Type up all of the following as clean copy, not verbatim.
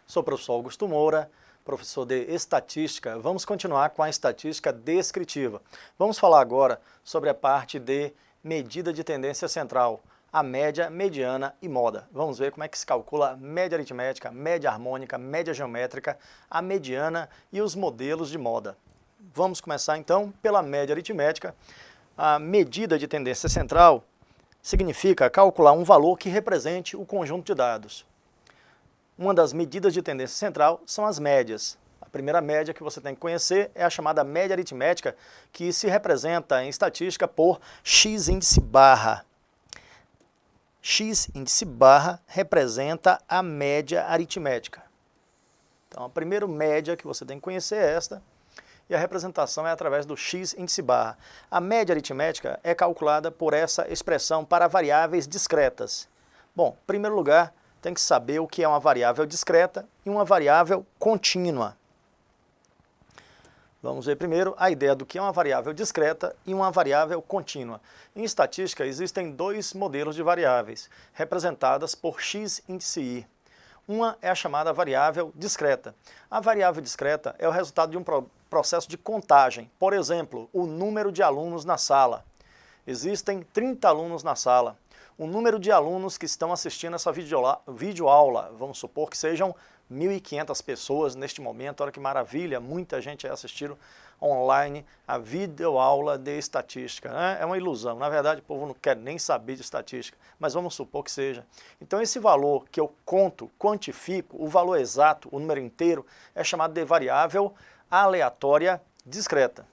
Sou o professor Augusto Moura, professor de Estatística. Vamos continuar com a estatística descritiva. Vamos falar agora sobre a parte de medida de tendência central, a média, mediana e moda. Vamos ver como é que se calcula a média aritmética, média harmônica, média geométrica, a mediana e os modelos de moda. Vamos começar então pela média aritmética. A medida de tendência central significa calcular um valor que represente o conjunto de dados. Uma das medidas de tendência central são as médias. A primeira média que você tem que conhecer é a chamada média aritmética, que se representa em estatística por x índice barra. X índice barra representa a média aritmética. Então, a primeira média que você tem que conhecer é esta, e a representação é através do x índice barra. A média aritmética é calculada por essa expressão para variáveis discretas. Bom, em primeiro lugar, tem que saber o que é uma variável discreta e uma variável contínua. Vamos ver primeiro a ideia do que é uma variável discreta e uma variável contínua. Em estatística, existem dois modelos de variáveis, representadas por x índice i. Uma é a chamada variável discreta. A variável discreta é o resultado de um processo de contagem. Por exemplo, o número de alunos na sala. Existem 30 alunos na sala. O número de alunos que estão assistindo essa videoaula, vamos supor que sejam 1.500 pessoas neste momento. Olha que maravilha, muita gente assistindo online a videoaula de estatística, né? É uma ilusão, na verdade o povo não quer nem saber de estatística, mas vamos supor que seja. Então esse valor que eu conto, quantifico, o valor exato, o número inteiro, é chamado de variável aleatória discreta.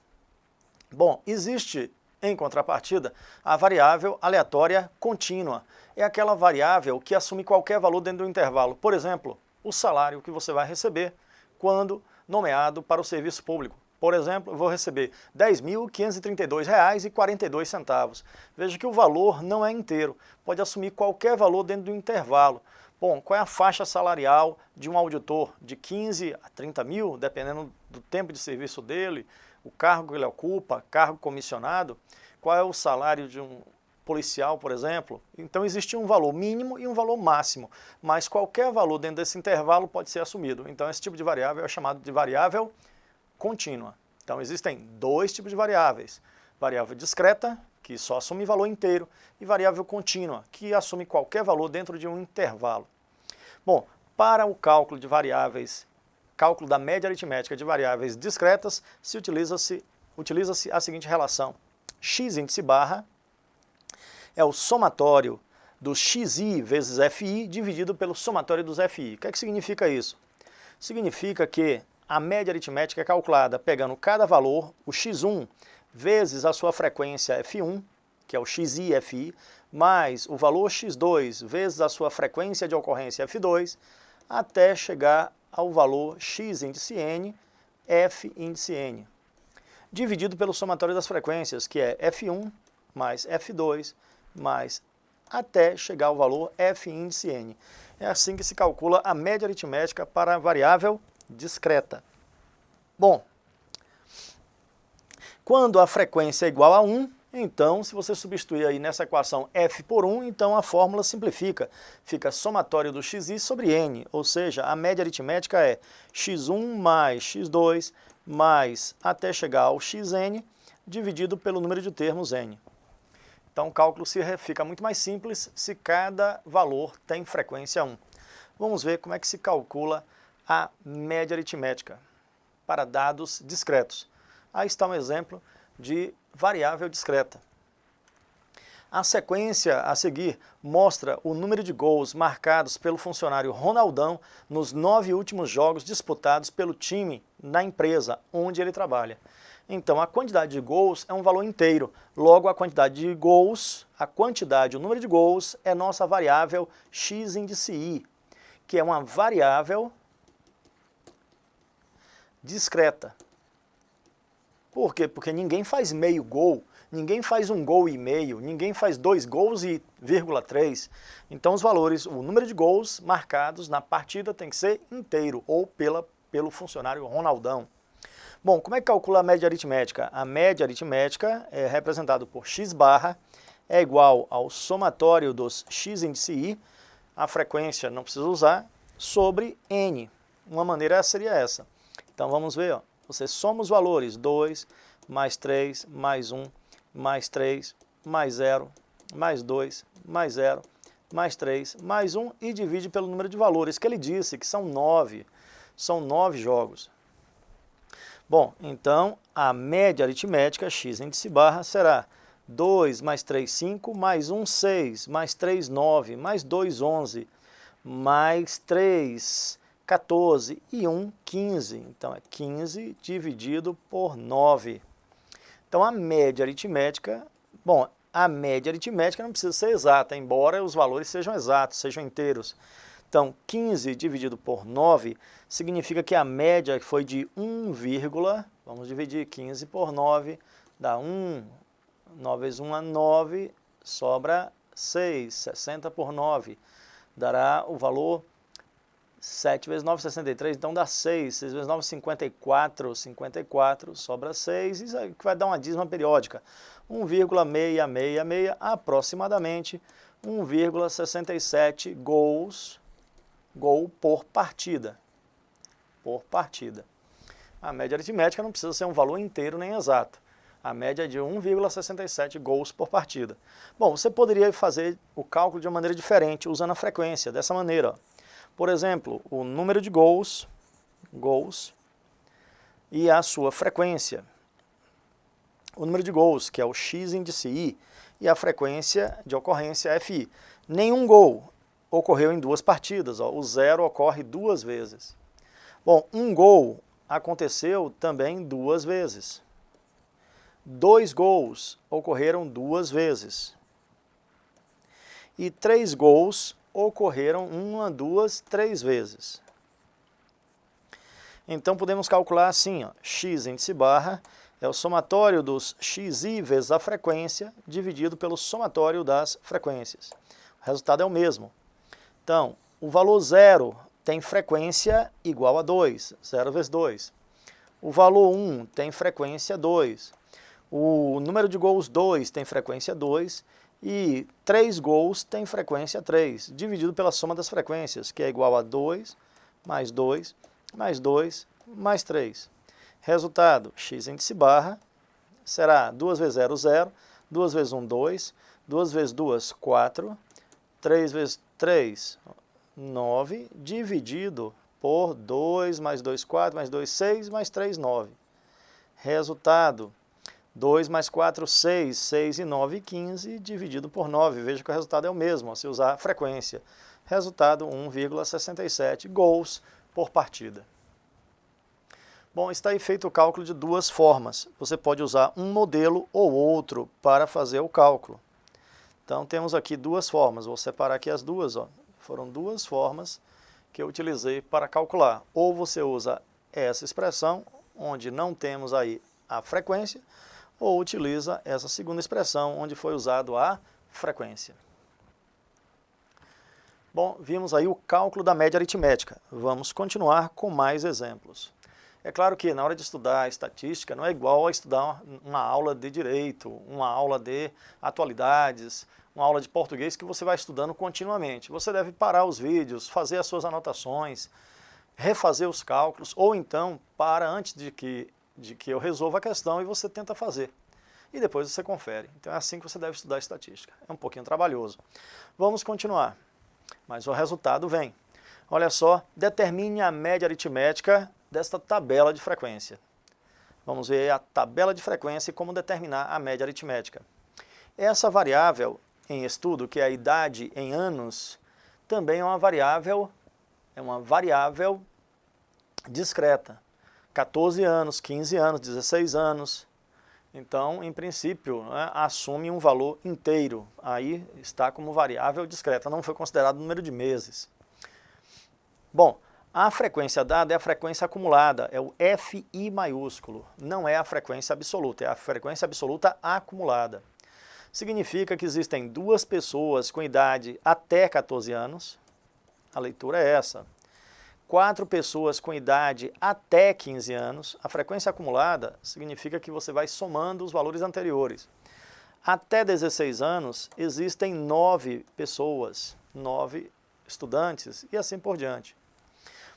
Bom, existe em contrapartida a variável aleatória contínua. É aquela variável que assume qualquer valor dentro do intervalo. Por exemplo, o salário que você vai receber quando nomeado para o serviço público. Por exemplo, eu vou receber R$ 10.532,42. Veja que o valor não é inteiro, pode assumir qualquer valor dentro do intervalo. Bom, qual é a faixa salarial de um auditor? De 15 a 30 mil, dependendo do tempo de serviço dele, o cargo que ele ocupa, cargo comissionado. Qual é o salário de um policial, por exemplo? Então existe um valor mínimo e um valor máximo, mas qualquer valor dentro desse intervalo pode ser assumido. Então esse tipo de variável é chamado de variável contínua. Então existem dois tipos de variáveis: variável discreta, que só assume valor inteiro, e variável contínua, que assume qualquer valor dentro de um intervalo. Bom, para o cálculo de variáveis, cálculo da média aritmética de variáveis discretas, utiliza-se a seguinte relação: x índice barra é o somatório do xi vezes fi dividido pelo somatório dos fi. O que é que significa isso? Significa que a média aritmética é calculada pegando cada valor, o x1, vezes a sua frequência f1, que é o xi, fi, mais o valor x2 vezes a sua frequência de ocorrência f2, até chegar ao valor x índice n, f índice n, dividido pelo somatório das frequências, que é f1 mais f2, mais até chegar ao valor f índice n. É assim que se calcula a média aritmética para a variável discreta. Bom, quando a frequência é igual a 1, então, se você substituir aí nessa equação f por 1, então a fórmula simplifica. Fica somatório do xi sobre n, ou seja, a média aritmética é x1 mais x2 mais até chegar ao xn, dividido pelo número de termos n. Então o cálculo fica muito mais simples se cada valor tem frequência 1. Vamos ver como é que se calcula a média aritmética para dados discretos. Aí está um exemplo de variável discreta. A sequência a seguir mostra o número de gols marcados pelo funcionário Ronaldão nos 9 últimos jogos disputados pelo time na empresa onde ele trabalha. Então, a quantidade de gols é um valor inteiro. Logo, a quantidade de gols, o número de gols, é nossa variável x índice i, que é uma variável discreta. Por quê? Porque ninguém faz meio gol, ninguém faz 1,5 gol, ninguém faz 2 gols e 3. Então, os valores, o número de gols marcados na partida tem que ser inteiro, ou pelo funcionário Ronaldão. Bom, como é que calcula a média aritmética? A média aritmética é representada por x barra, é igual ao somatório dos x índice i, a frequência não precisa usar, sobre n. Uma maneira seria essa. Então vamos ver, ó. Você soma os valores, 2, mais 3, mais 1, mais 3, mais 0, mais 2, mais 0, mais 3, mais 1 e divide pelo número de valores, que ele disse que são 9. São 9 jogos. Bom, então a média aritmética x índice barra será 2 mais 3, 5, mais 1, 6, mais 3, 9, mais 2, 11, mais 3, 14 e 1, 15. Então é 15 dividido por 9. Então a média aritmética, bom, a média aritmética não precisa ser exata, embora os valores sejam exatos, sejam inteiros. Então 15 dividido por 9 significa que a média foi de 1, vamos dividir 15 por 9, dá 1, 9 vezes 1 é 9, sobra 6, 60 por 9, dará o valor 7 vezes 9, 63, então dá 6, 6 vezes 9, 54, 54, sobra 6, isso aí que vai dar uma dízima periódica, 1,666, aproximadamente 1,67 gol por partida. A média aritmética não precisa ser um valor inteiro nem exato. A média é de 1,67 gols por partida. Bom, você poderia fazer o cálculo de uma maneira diferente, usando a frequência, dessa maneira. Ó. Por exemplo, o número de gols e a sua frequência. O número de gols, que é o x índice I, e a frequência de ocorrência FI. Nenhum gol ocorreu em 2 partidas, ó. O 0 ocorre 2 vezes. Bom, um gol aconteceu também 2 vezes. 2 gols ocorreram 2 vezes. E 3 gols ocorreram 1, 2, 3 vezes. Então podemos calcular assim, ó, x índice barra é o somatório dos xi vezes a frequência dividido pelo somatório das frequências. O resultado é o mesmo. Então, o valor 0 tem frequência igual a 2, 0 vezes 2. O valor 1 tem frequência 2. O número de gols 2 tem frequência 2. E 3 gols tem frequência 3, dividido pela soma das frequências, que é igual a 2, mais 2, mais 2, mais 3. Resultado, x índice barra será 2 vezes 0, 0, 2 vezes 1, 2, 2 vezes 2, 4, 3 vezes 3, 9, dividido por 2, mais 2, 4, mais 2, 6, mais 3, 9. Resultado, 2 mais 4, 6, 6 e 9, 15, dividido por 9. Veja que o resultado é o mesmo, se usar a frequência. Resultado, 1,67 gols por partida. Bom, está aí feito o cálculo de 2 formas. Você pode usar um modelo ou outro para fazer o cálculo. Então, temos aqui 2 formas. Vou separar aqui as duas. Ó. Foram 2 formas que eu utilizei para calcular. Ou você usa essa expressão, onde não temos aí a frequência, ou utiliza essa segunda expressão, onde foi usado a frequência. Bom, vimos aí o cálculo da média aritmética. Vamos continuar com mais exemplos. É claro que na hora de estudar estatística não é igual a estudar uma aula de direito, uma aula de atualidades, uma aula de português que você vai estudando continuamente. Você deve parar os vídeos, fazer as suas anotações, refazer os cálculos, ou então para antes de que eu resolva a questão e você tenta fazer. E depois você confere. Então é assim que você deve estudar estatística. É um pouquinho trabalhoso. Vamos continuar. Mas o resultado vem. Olha só, determine a média aritmética desta tabela de frequência. Vamos ver a tabela de frequência e como determinar a média aritmética. Essa variável em estudo, que é a idade em anos, também é uma variável discreta. 14 anos, 15 anos, 16 anos. Então, em princípio, né, assume um valor inteiro. Aí está como variável discreta, não foi considerado o número de meses. Bom, a frequência dada é a frequência acumulada, é o FI maiúsculo. Não é a frequência absoluta, é a frequência absoluta acumulada. Significa que existem 2 pessoas com idade até 14 anos. A leitura é essa. 4 pessoas com idade até 15 anos, a frequência acumulada significa que você vai somando os valores anteriores. Até 16 anos, existem 9 pessoas, 9 estudantes e assim por diante.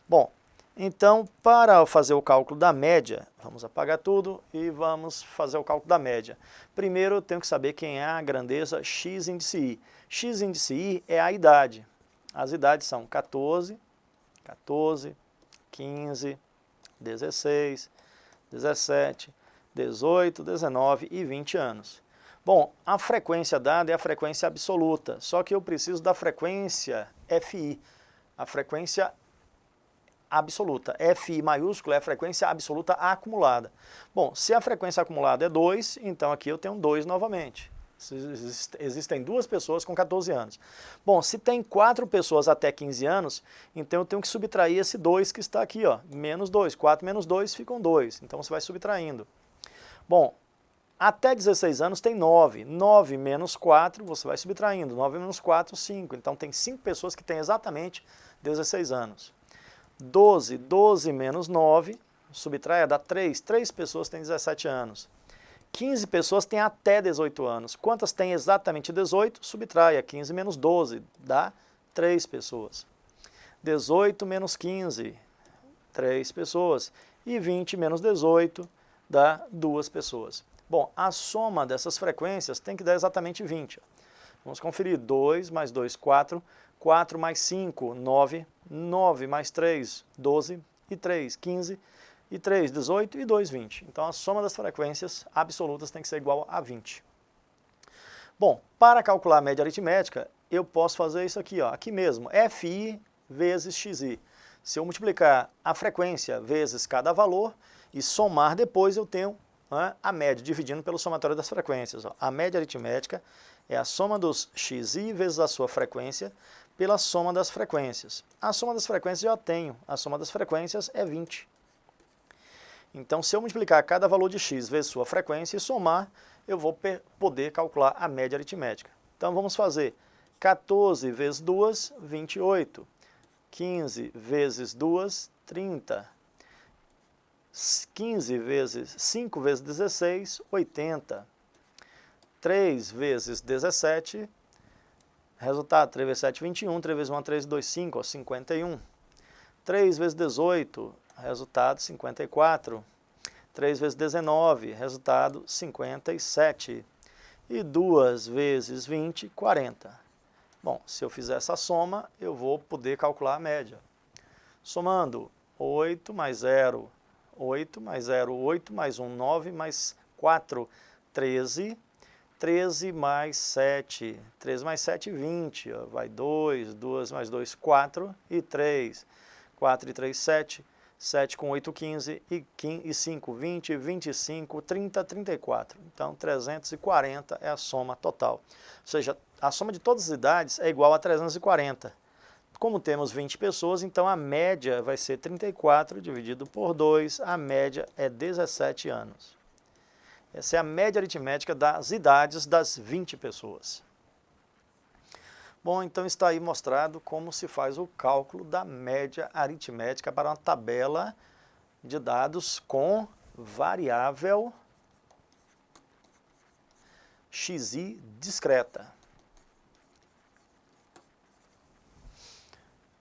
Bom, Então, para fazer o cálculo da média, vamos apagar tudo e vamos fazer o cálculo da média. Primeiro, eu tenho que saber quem é a grandeza x índice i. X índice i é a idade. As idades são 14, 15, 16, 17, 18, 19 e 20 anos. Bom, a frequência dada é a frequência absoluta, só que eu preciso da frequência FI, a frequência absoluta. FI maiúscula é a frequência absoluta acumulada. Bom, se a frequência acumulada é 2, então aqui eu tenho 2 novamente. Existem 2 pessoas com 14 anos. Bom, se tem 4 pessoas até 15 anos, então eu tenho que subtrair esse 2 que está aqui, ó, menos 2. 4 menos 2 ficam 2, então você vai subtraindo. Bom, até 16 anos tem 9. 9 menos 4, você vai subtraindo. 9 menos 4, 5. Então tem 5 pessoas que têm exatamente 16 anos. 12, 12 menos 9, subtraia, dá 3. 3 pessoas têm 17 anos. 15 pessoas têm até 18 anos. Quantas têm exatamente 18? Subtraia. 15 menos 12, dá 3 pessoas. 18 menos 15, 3 pessoas. E 20 menos 18, dá 2 pessoas. Bom, a soma dessas frequências tem que dar exatamente 20. Vamos conferir. 2 mais 2, 4. 4 mais 5, 9. 9 mais 3, 12. E 3, 15. E 3, 18. E 2, 20. Então, a soma das frequências absolutas tem que ser igual a 20. Bom, para calcular a média aritmética, eu posso fazer isso aqui, ó, aqui mesmo. FI vezes XI. Se eu multiplicar a frequência vezes cada valor e somar depois, eu tenho a média, dividindo pelo somatório das frequências. Ó. A média aritmética é a soma dos xi vezes a sua frequência pela soma das frequências. A soma das frequências eu já tenho. A soma das frequências é 20. Então, se eu multiplicar cada valor de x vezes sua frequência e somar, eu vou poder calcular a média aritmética. Então, vamos fazer 14 vezes 2, 28. 15 vezes 2, 30. 15 vezes 5 vezes 16, 80. 3 vezes 17, resultado, 3 vezes 7, 21. 3 vezes 1, 3, 2, 5, 51. 3 vezes 18, resultado, 54. 3 vezes 19, resultado, 57. E 2 vezes 20, 40. Bom, se eu fizer essa soma, eu vou poder calcular a média. Somando 8 mais 0, 8 mais 0, 8 mais 1, 9 mais 4, 13. 13 mais 7, 13 mais 7, 20, ó, vai 2, 2 mais 2, 4 e 3, 4 e 3, 7, 7 com 8, 15 e 5, 20, 25, 30, 34. Então, 340 é a soma total. Ou seja, a soma de todas as idades é igual a 340. Como temos 20 pessoas, então a média vai ser 34 dividido por 2, a média é 17 anos. Essa é a média aritmética das idades das 20 pessoas. Bom, então está aí mostrado como se faz o cálculo da média aritmética para uma tabela de dados com variável xi discreta.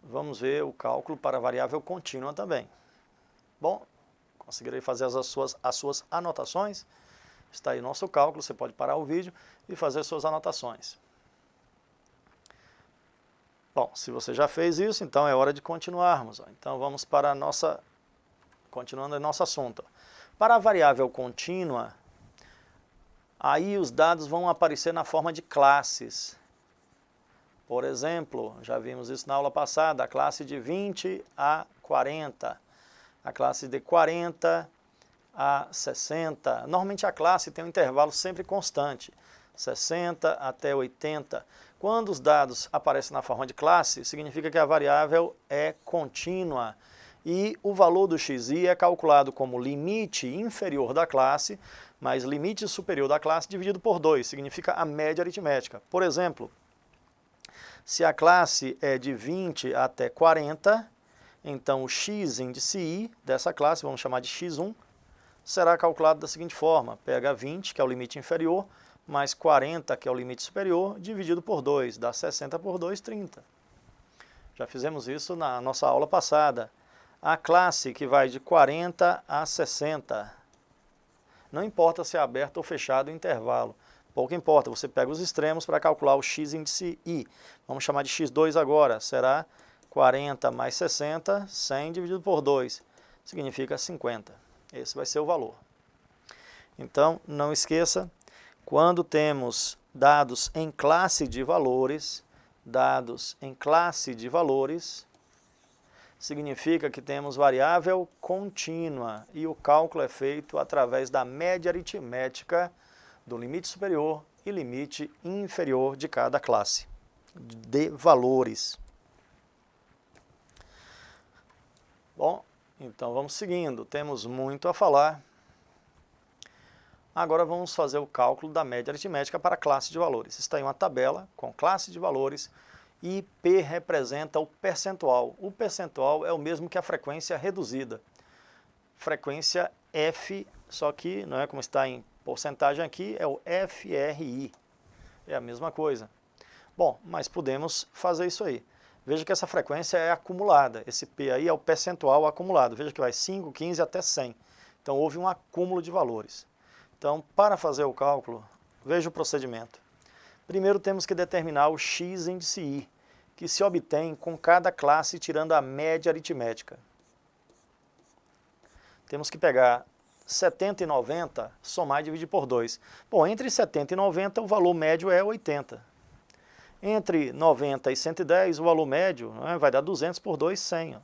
Vamos ver o cálculo para a variável contínua também. Bom, conseguirei fazer as suas anotações. Está aí o nosso cálculo, você pode parar o vídeo e fazer suas anotações. Bom, se você já fez isso, então é hora de continuarmos. Então vamos para a nossa, continuando o nosso assunto. Para a variável contínua, aí os dados vão aparecer na forma de classes. Por exemplo, já vimos isso na aula passada, a classe de 20 a 40, a classe de 40 a 60. Normalmente a classe tem um intervalo sempre constante, 60 até 80. Quando os dados aparecem na forma de classe, significa que a variável é contínua e o valor do xi é calculado como limite inferior da classe, mais limite superior da classe dividido por 2, significa a média aritmética. Por exemplo, se a classe é de 20 até 40, então o x índice i dessa classe, vamos chamar de x1, será calculado da seguinte forma: pega 20, que é o limite inferior, mais 40, que é o limite superior, dividido por 2, dá 60 por 2, 30. Já fizemos isso na nossa aula passada. A classe que vai de 40 a 60. Não importa se é aberto ou fechado o intervalo. Pouco importa, você pega os extremos para calcular o x índice i. Vamos chamar de x2 agora. Será 40 mais 60, 100 dividido por 2. Significa 50. Esse vai ser o valor. Então, não esqueça, quando temos dados em classe de valores, significa que temos variável contínua e o cálculo é feito através da média aritmética do limite superior e limite inferior de cada classe de valores. Bom, então vamos seguindo, temos muito a falar. Agora vamos fazer o cálculo da média aritmética para a classe de valores. Está em uma tabela com classe de valores e P representa o percentual. O percentual é o mesmo que a frequência reduzida. Frequência F, só que não é como está em porcentagem aqui, é o FRI. É a mesma coisa. Bom, mas podemos fazer isso aí. Veja que essa frequência é acumulada. Esse P aí é o percentual acumulado. Veja que vai 5, 15 até 100. Então houve um acúmulo de valores. Então, para fazer o cálculo, veja o procedimento. Primeiro temos que determinar o x índice i, que se obtém com cada classe tirando a média aritmética. Temos que pegar 70 e 90, somar e dividir por 2. Bom, entre 70 e 90 o valor médio é 80. Entre 90 e 110 o valor médio vai dar 200 por 2, 100.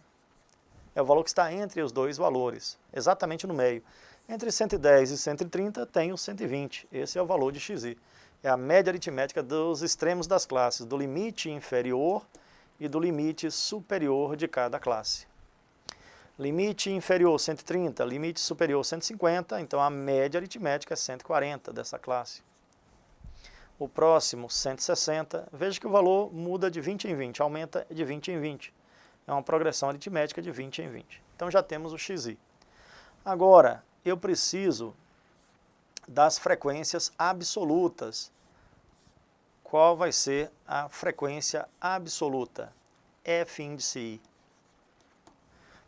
É o valor que está entre os dois valores, exatamente no meio. Entre 110 e 130 tem o 120, esse é o valor de xi. É a média aritmética dos extremos das classes, do limite inferior e do limite superior de cada classe. Limite inferior 130, limite superior 150, então a média aritmética é 140 dessa classe. O próximo, 160, veja que o valor muda de 20 em 20, aumenta de 20 em 20. É uma progressão aritmética de 20 em 20. Então já temos o xi. Agora, eu preciso das frequências absolutas. Qual vai ser a frequência absoluta? F índice i.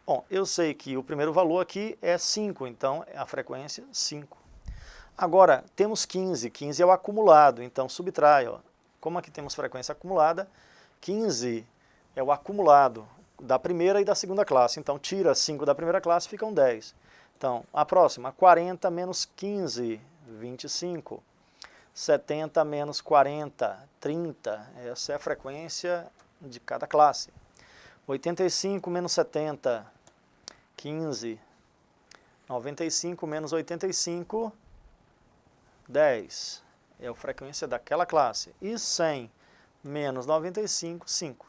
Bom, eu sei que o primeiro valor aqui é 5, então a frequência 5. Agora, temos 15. 15 é o acumulado, então subtrai. Ó. Como aqui temos frequência acumulada, 15 é o acumulado da primeira e da segunda classe. Então, tira 5 da primeira classe, ficam 10. Então, a próxima, 40 menos 15, 25. 70 menos 40, 30. Essa é a frequência de cada classe. 85 menos 70, 15. 95 menos 85, 10. É a frequência daquela classe. E 100 menos 95, 5.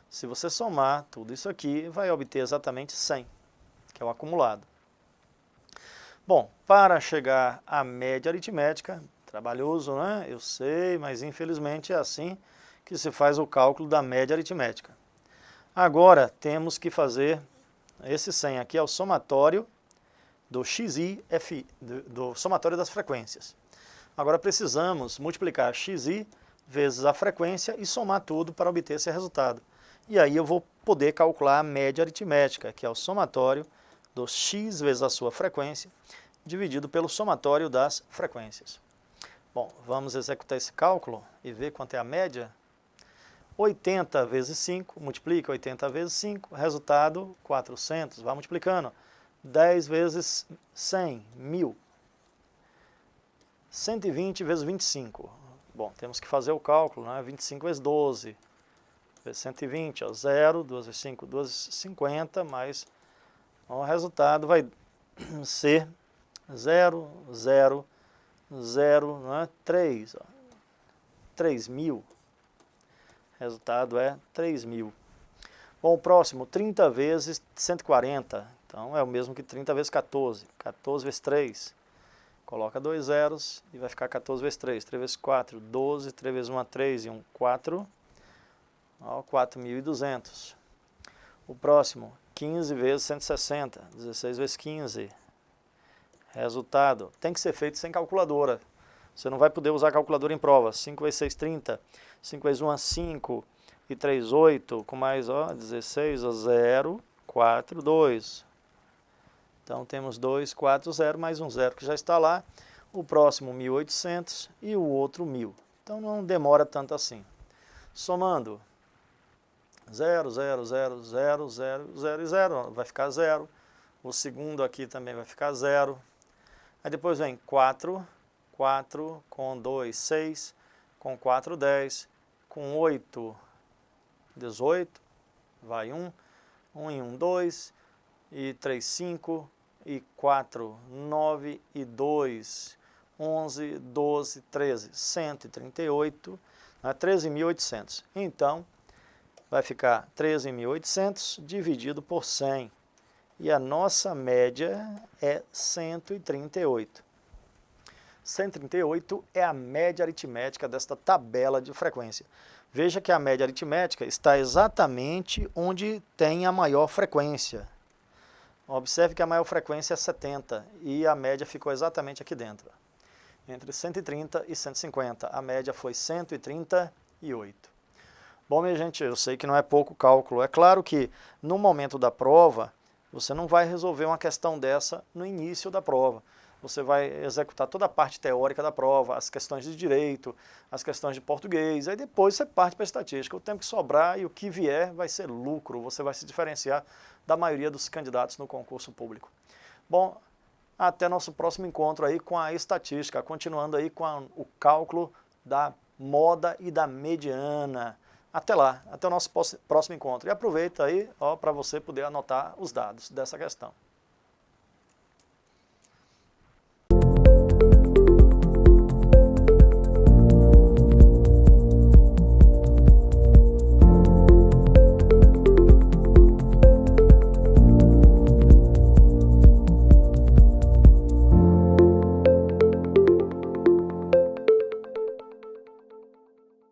Se você somar tudo isso aqui, vai obter exatamente 100, que é o acumulado. Bom, para chegar à média aritmética, trabalhoso, né? Eu sei, mas infelizmente é assim que se faz o cálculo da média aritmética. Agora temos que fazer, esse 100 aqui é o somatório do xi, do somatório das frequências. Agora precisamos multiplicar xi vezes a frequência e somar tudo para obter esse resultado. E aí eu vou poder calcular a média aritmética, que é o somatório do x vezes a sua frequência, dividido pelo somatório das frequências. Bom, vamos executar esse cálculo e ver quanto é a média. 80 vezes 5, multiplica 80 vezes 5, resultado 400, vai multiplicando. 10 vezes 100, 1000. 120 vezes 25. Bom, temos que fazer o cálculo, né? 25 vezes 12, vezes 120, ó, 0, 2 vezes 5, 2 vezes 50, mais o resultado vai ser 0, 0, 0, né? 3, ó, 3.000. Resultado é 3.000. Bom, o próximo, 30 vezes 140. Então, é o mesmo que 30 vezes 14. 14 vezes 3. Coloca 2 zeros e vai ficar 14 vezes 3. 3 vezes 4, 12. 3 vezes 1, 3 e 1, 4. Ó, 4.200. O próximo, 15 vezes 160. 16 vezes 15. Resultado, tem que ser feito sem calculadora. Você não vai poder usar a calculadora em prova. 5 vezes 6, 30. 5 vezes 1, 5. E 3, 8. Com mais, ó, 16, ó, 0, 4, 2. Então temos 2, 4, 0, mais um 0 que já está lá. O próximo 1.800 e o outro 1.000. Então não demora tanto assim. Somando 0, 0, 0, 0, 0, 0 e 0, vai ficar 0. O segundo aqui também vai ficar 0. Aí depois vem 4, 4, com 2, 6, com 4, 10, com 8, 18, vai 1, 1 e 1, 2, e 3, 5, e 4, 9, e 2, 11, 12, 13, 138, 13.800. Então, vai ficar 13.800 dividido por 100. E a nossa média é 138. 138 é a média aritmética desta tabela de frequência. Veja que a média aritmética está exatamente onde tem a maior frequência. Observe que a maior frequência é 70 e a média ficou exatamente aqui dentro. Entre 130 e 150, a média foi 138. Bom, minha gente, eu sei que não é pouco cálculo. É claro que no momento da prova, você não vai resolver uma questão dessa no início da prova. Você vai executar toda a parte teórica da prova, as questões de direito, as questões de português, aí depois você parte para a estatística. O tempo que sobrar e o que vier vai ser lucro, você vai se diferenciar da maioria dos candidatos no concurso público. Bom, até nosso próximo encontro aí com a estatística, continuando aí com o cálculo da moda e da mediana. Até lá, até o nosso próximo encontro. E aproveita aí para você poder anotar os dados dessa questão.